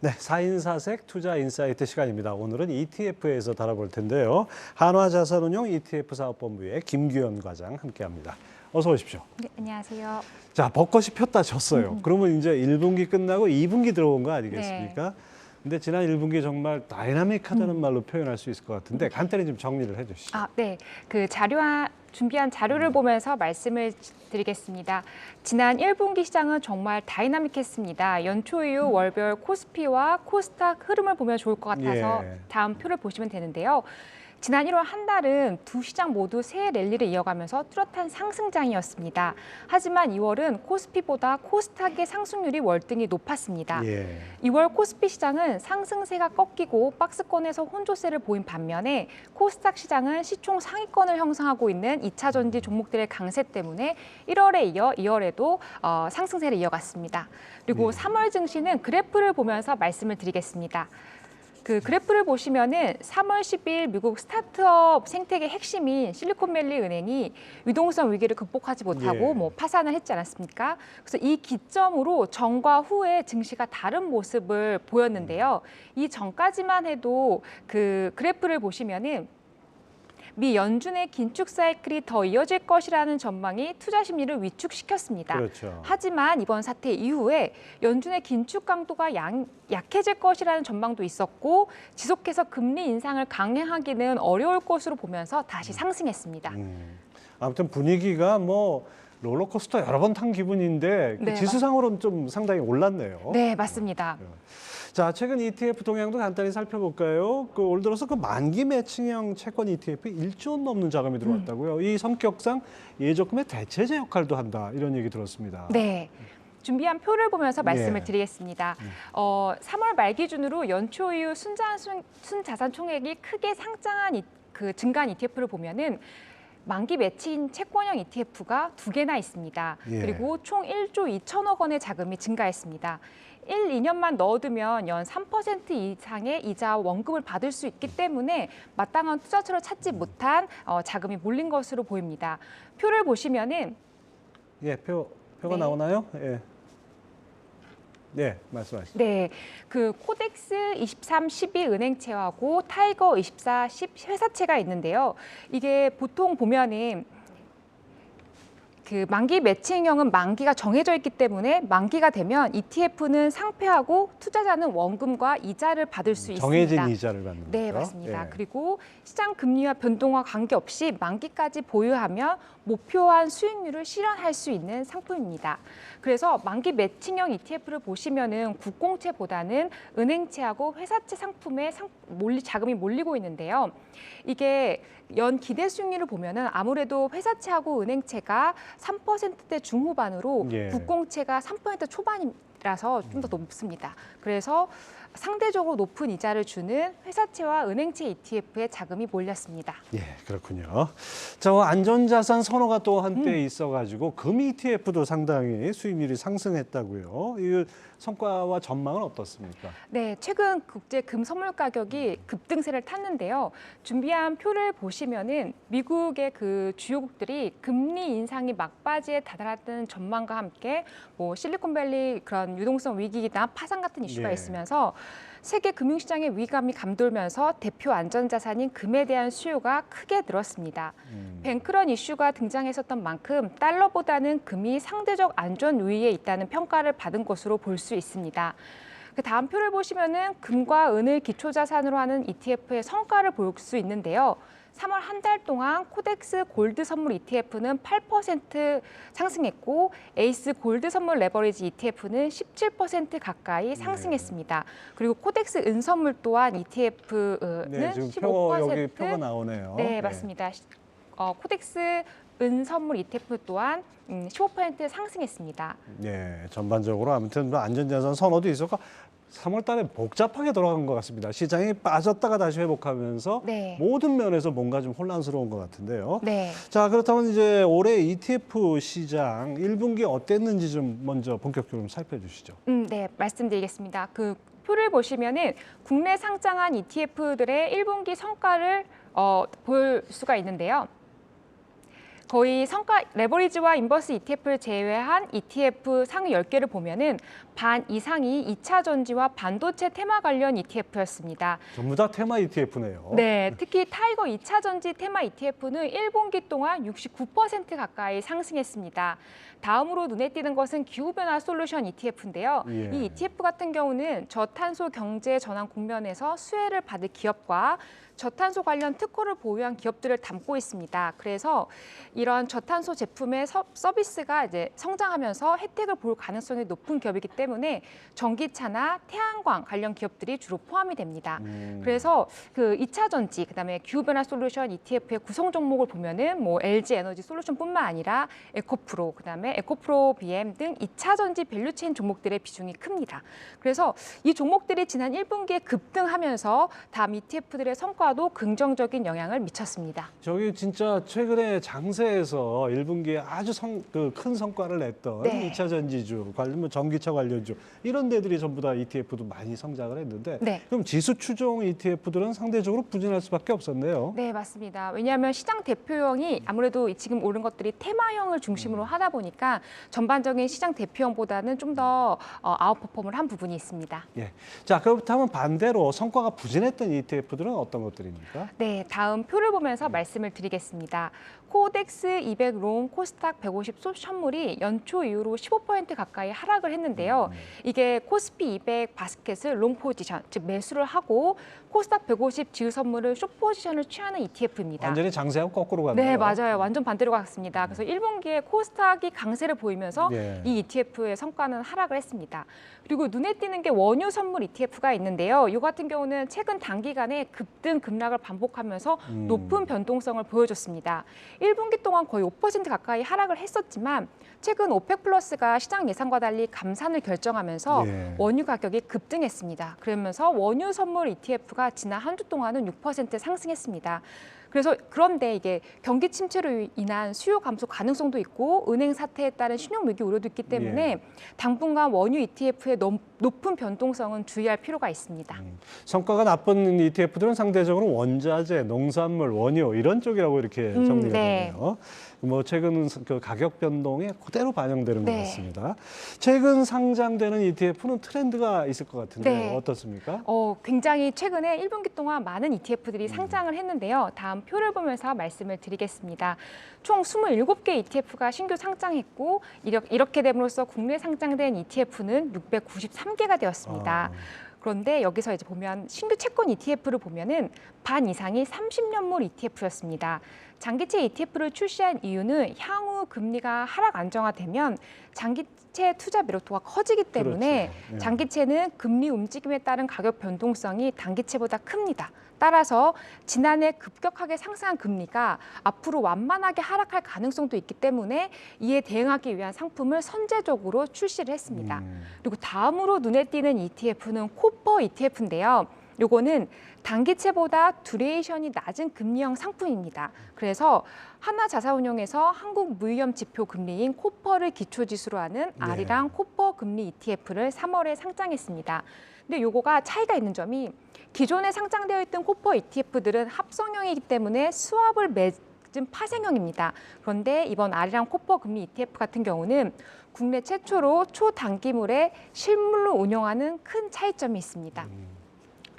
네, 4인 4색 투자 인사이트 시간입니다. 오늘은 ETF에서 다뤄볼 텐데요. 한화자산운용 ETF 사업본부의 김규현 과장 함께합니다. 어서 오십시오. 네, 안녕하세요. 자, 벚꽃이 폈다 졌어요. 그러면 이제 1분기 끝나고 2분기 들어온 거 아니겠습니까? 근데 지난 1분기 정말 다이나믹하다는 말로 표현할 수 있을 것 같은데 간단히 좀 정리를 해주시죠. 네. 준비한 자료를 보면서 말씀을 드리겠습니다. 지난 1분기 시장은 정말 다이나믹했습니다. 연초 이후 월별 코스피와 코스닥 흐름을 보면 좋을 것 같아서 다음 표를 보시면 되는데요. 지난 1월 한 달은 두 시장 모두 새 랠리를 이어가면서 뚜렷한 상승장이었습니다. 하지만 2월은 코스피보다 코스닥의 상승률이 월등히 높았습니다. 2월 코스피 시장은 상승세가 꺾이고 박스권에서 혼조세를 보인 반면에 코스닥 시장은 시총 상위권을 형성하고 있는 2차 전지 종목들의 강세 때문에 1월에 이어 2월에도 상승세를 이어갔습니다. 그리고 3월 증시는 그래프를 보면서 말씀을 드리겠습니다. 그 그래프를 보시면은 3월 10일 미국 스타트업 생태계 핵심인 실리콘밸리 은행이 유동성 위기를 극복하지 못하고 파산을 했지 않았습니까? 그래서 이 기점으로 전과 후에 증시가 다른 모습을 보였는데요. 이 전까지만 해도 그 그래프를 보시면은 미 연준의 긴축 사이클이 더 이어질 것이라는 전망이 투자 심리를 위축시켰습니다. 그렇죠. 하지만 이번 사태 이후에 연준의 긴축 강도가 약해질 것이라는 전망도 있었고 지속해서 금리 인상을 강행하기는 어려울 것으로 보면서 다시 상승했습니다. 아무튼 분위기가 뭐 롤러코스터 여러 번 탄 기분인데 지수상으로는 좀 상당히 올랐네요. 네, 맞습니다. 자, 최근 ETF 동향도 간단히 살펴볼까요? 올 들어서 만기 매칭형 채권 ETF 1조 원 넘는 자금이 들어왔다고요. 이 성격상 예적금의 대체제 역할도 한다 이런 얘기 들었습니다. 네. 준비한 표를 보면서 말씀을 드리겠습니다. 3월 말 기준으로 연초 이후 순자산 총액이 크게 증가한 ETF를 보면은 만기 매칭 채권형 ETF가 2개나 있습니다. 그리고 총 1조 2천억 원의 자금이 증가했습니다. 2년만 넣어두면 연 3% 이상의 이자와 원금을 받을 수 있기 때문에 마땅한 투자처를 찾지 못한 자금이 몰린 것으로 보입니다. 표를 보시면은 표가 나오나요? 네, 말씀하시죠. 네, 그 코덱스 23, 12 은행채하고 타이거 24, 10 회사채가 있는데요. 이게 보통 보면은 그 만기 매칭형은 만기가 정해져 있기 때문에 만기가 되면 ETF는 상폐하고 투자자는 원금과 이자를 받을 수 있습니다. 정해진 이자를 받는 거죠? 네, 맞습니다. 그리고 시장 금리와 변동과 관계없이 만기까지 보유하면 목표한 수익률을 실현할 수 있는 상품입니다. 그래서 만기 매칭형 ETF를 보시면은 국공채보다는 은행채하고 회사채 상품에 자금이 몰리고 있는데요. 이게 연 기대 수익률을 보면은 아무래도 회사채하고 은행채가 3%대 중후반으로 국공채가 3% 초반이라서 좀 더 높습니다. 그래서 상대적으로 높은 이자를 주는 회사채와 은행채 ETF에 자금이 몰렸습니다. 그렇군요. 자, 안전자산 선호가 또 한때 있어가지고 금 ETF도 상당히 수익률이 상승했다고요. 이 성과와 전망은 어떻습니까? 네, 최근 국제 금 선물 가격이 급등세를 탔는데요. 준비한 표를 보시면은 미국의 그 주요국들이 금리 인상이 막바지에 다다랐다는 전망과 함께 실리콘밸리 그런 유동성 위기나 파산 같은 이슈가 있으면서 세계 금융시장의 위감이 감돌면서 대표 안전자산인 금에 대한 수요가 크게 늘었습니다. 뱅크런 이슈가 등장했었던 만큼 달러보다는 금이 상대적 안전 우위에 있다는 평가를 받은 것으로 볼 수 있습니다. 그 다음 표를 보시면은 금과 은을 기초자산으로 하는 ETF의 성과를 볼 수 있는데요. 3월 한 달 동안 코덱스 골드 선물 ETF는 8% 상승했고 에이스 골드 선물 레버리지 ETF는 17% 가까이 상승했습니다. 그리고 코덱스 은 선물 또한 ETF는 지금 15%. 여기 표가 나오네요. 네, 맞습니다. 코덱스 은 선물 ETF 또한 15% 상승했습니다. 전반적으로 아무튼 안전자산 선호도 있었고 3월 달에 복잡하게 돌아간 것 같습니다. 시장이 빠졌다가 다시 회복하면서 모든 면에서 뭔가 좀 혼란스러운 것 같은데요. 자, 그렇다면 이제 올해 ETF 시장 1분기 어땠는지 좀 먼저 본격적으로 살펴주시죠. 네, 말씀드리겠습니다. 그 표를 보시면은 국내 상장한 ETF들의 1분기 성과를 볼 수가 있는데요. 거의 레버리지와 인버스 ETF를 제외한 ETF 상위 10개를 보면은 반 이상이 2차 전지와 반도체 테마 관련 ETF였습니다. 전부 다 테마 ETF네요. 네, 특히 타이거 2차 전지 테마 ETF는 1분기 동안 69% 가까이 상승했습니다. 다음으로 눈에 띄는 것은 기후변화 솔루션 ETF인데요. 예. 이 ETF 같은 경우는 저탄소 경제 전환 국면에서 수혜를 받을 기업과 저탄소 관련 특허를 보유한 기업들을 담고 있습니다. 그래서 이런 저탄소 제품의 서비스가 이제 성장하면서 혜택을 볼 가능성이 높은 기업이기 때문에 전기차나 태양광 관련 기업들이 주로 포함이 됩니다. 그래서 그 2차 전지, 그다음에 기후변화 솔루션 ETF의 구성 종목을 보면은 뭐 LG 에너지 솔루션뿐만 아니라 에코프로, 그다음에 에코프로 BM 등 2차 전지 밸류체인 종목들의 비중이 큽니다. 그래서 이 종목들이 지난 1분기에 급등하면서 다음 ETF들의 성과도 긍정적인 영향을 미쳤습니다. 저기 진짜 최근에 장세에서 1분기에 아주 큰 성과를 냈던 네. 2차 전지주, 관련 전기차 관련주 이런 데들이 전부 다 ETF도 많이 성장을 했는데 네. 그럼 지수 추종 ETF들은 상대적으로 부진할 수밖에 없었네요. 네, 맞습니다. 왜냐하면 시장 대표형이 아무래도 지금 오른 것들이 테마형을 중심으로 하다 보니까 전반적인 시장 대표형보다는 좀 더 아웃퍼폼을 한 부분이 있습니다. 예. 자, 그렇다면 반대로 성과가 부진했던 ETF들은 어떤 것들입니까? 네, 다음 표를 보면서 말씀을 드리겠습니다. 코덱스 200 롱, 코스닥 150 숏 선물이 연초 이후로 15% 가까이 하락을 했는데요. 이게 코스피 200 바스켓을 롱 포지션, 즉 매수를 하고 코스닥 150 지수 선물을 숏 포지션을 취하는 ETF입니다. 완전히 장세하고 거꾸로 갔네요. 네, 맞아요. 완전 반대로 갔습니다. 그래서 1분기에 코스닥이 강세를 보이면서 예. 이 ETF의 성과는 하락을 했습니다. 그리고 눈에 띄는 게 원유 선물 ETF가 있는데요. 이 같은 경우는 최근 단기간에 급등, 급락을 반복하면서 높은 변동성을 보여줬습니다. 1분기 동안 거의 5% 가까이 하락을 했었지만 최근 오펙 플러스가 시장 예상과 달리 감산을 결정하면서 예. 원유 가격이 급등했습니다. 그러면서 원유 선물 ETF가 지난 한 주 동안은 6% 상승했습니다. 그런데 이게 경기 침체로 인한 수요 감소 가능성도 있고 은행 사태에 따른 신용 위기 우려도 있기 때문에 예. 당분간 원유 ETF의 높은 변동성은 주의할 필요가 있습니다. 성과가 나쁜 ETF들은 상대적으로 원자재, 농산물, 원유 이런 쪽이라고 이렇게 정리가 네. 되네요. 뭐 최근 그 가격 변동에 그대로 반영되는 것 네. 같습니다. 최근 상장되는 ETF는 트렌드가 있을 것 같은데 네. 어떻습니까? 굉장히 최근에 1분기 동안 많은 ETF들이 상장을 했는데요. 다음 표를 보면서 말씀을 드리겠습니다. 총 27개 ETF가 신규 상장했고 이렇게 됨으로써 국내 상장된 ETF는 693개가 되었습니다. 그런데 여기서 이제 보면 신규 채권 ETF를 보면은 반 이상이 30년물 ETF였습니다. 장기채 ETF를 출시한 이유는 향후 금리가 하락 안정화되면 장기채 투자 매력도가 커지기 때문에 그렇죠. 예. 장기채는 금리 움직임에 따른 가격 변동성이 단기채보다 큽니다. 따라서 지난해 급격하게 상승한 금리가 앞으로 완만하게 하락할 가능성도 있기 때문에 이에 대응하기 위한 상품을 선제적으로 출시를 했습니다. 그리고 다음으로 눈에 띄는 ETF는 코퍼 ETF인데요. 요거는 단기채보다 듀레이션이 낮은 금리형 상품입니다. 그래서 하나자산운용에서 한국 무위험 지표 금리인 코퍼를 기초지수로 하는 아리랑 코퍼 금리 ETF를 3월에 상장했습니다. 근데 요거가 차이가 있는 점이 기존에 상장되어 있던 코퍼 ETF들은 합성형이기 때문에 스왑을 맺은 파생형입니다. 그런데 이번 아리랑 코퍼 금리 ETF 같은 경우는 국내 최초로 초단기물에 실물로 운용하는 큰 차이점이 있습니다.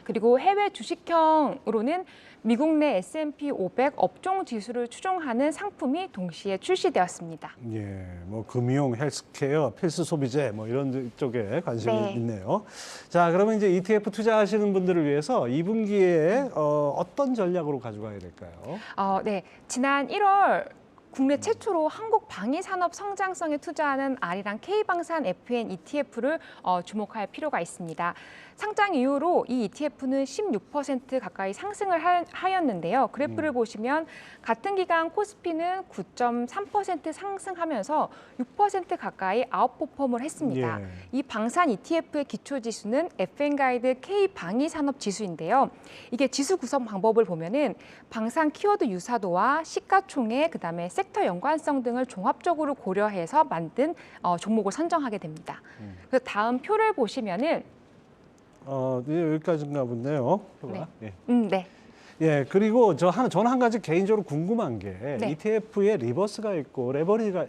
그리고 해외 주식형으로는 미국 내 S&P 500 업종 지수를 추종하는 상품이 동시에 출시되었습니다. 예, 뭐 금융, 헬스케어, 필수 소비재 뭐 이런 쪽에 관심이 네. 있네요. 자, 그러면 이제 ETF 투자하시는 분들을 위해서 2분기에 어떤 전략으로 가져가야 될까요? 네, 지난 1월 국내 최초로 한국 방위산업 성장성에 투자하는 아리랑 K방산 FN ETF를 주목할 필요가 있습니다. 상장 이후로 이 ETF는 16% 가까이 상승을 하였는데요. 그래프를 보시면 같은 기간 코스피는 9.3% 상승하면서 6% 가까이 아웃퍼폼을 했습니다. 예. 이 방산 ETF의 기초지수는 FN가이드 K방위산업지수인데요. 이게 지수 구성 방법을 보면은 방산 키워드 유사도와 시가총액, 그다음에 섹터 연관성 등을 종합적으로 고려해서 만든 종목을 선정하게 됩니다. 그래서 다음 표를 보시면은 이제 여기까지인가 본데요. 네. 예. 네. 예, 그리고 저는 한 가지 개인적으로 궁금한 게 네. ETF에 리버스가 있고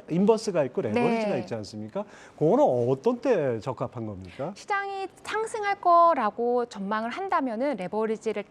인버스가 있고 레버리지가 있지 않습니까? 그거는 어떤 때 적합한 겁니까? 시장이 상승할 거라고 전망을 한다면은 레버리지를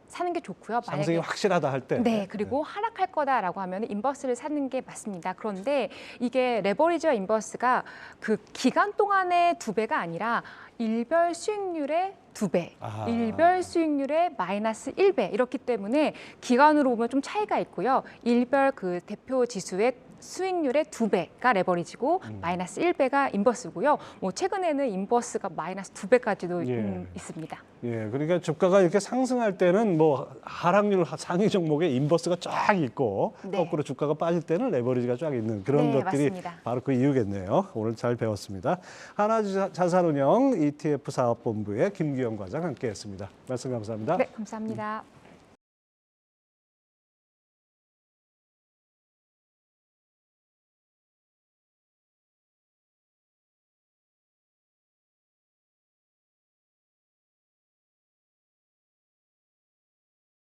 사는 게 좋고요. 상승이 확실하다 할 때. 네, 그리고 하락할 거다라고 하면 인버스를 사는 게 맞습니다. 그런데 이게 레버리지와 인버스가 그 기간 동안의 2배가 아니라 일별 수익률의 2배, 일별 수익률의 마이너스 1배 이렇기 때문에 기간으로 보면 좀 차이가 있고요. 일별 그 대표 지수의 수익률의 2배가 레버리지고 마이너스 1배가 인버스고요. 뭐 최근에는 인버스가 마이너스 2배까지도 있습니다. 예, 그러니까 주가가 이렇게 상승할 때는 뭐 하락률 상위 종목에 인버스가 쫙 있고 네. 거꾸로 주가가 빠질 때는 레버리지가 쫙 있는 그런 네, 것들이 맞습니다. 바로 그 이유겠네요. 오늘 잘 배웠습니다. 하나자산운용 ETF 사업본부의 김규영 과장 함께했습니다. 말씀 감사합니다. 네, 감사합니다.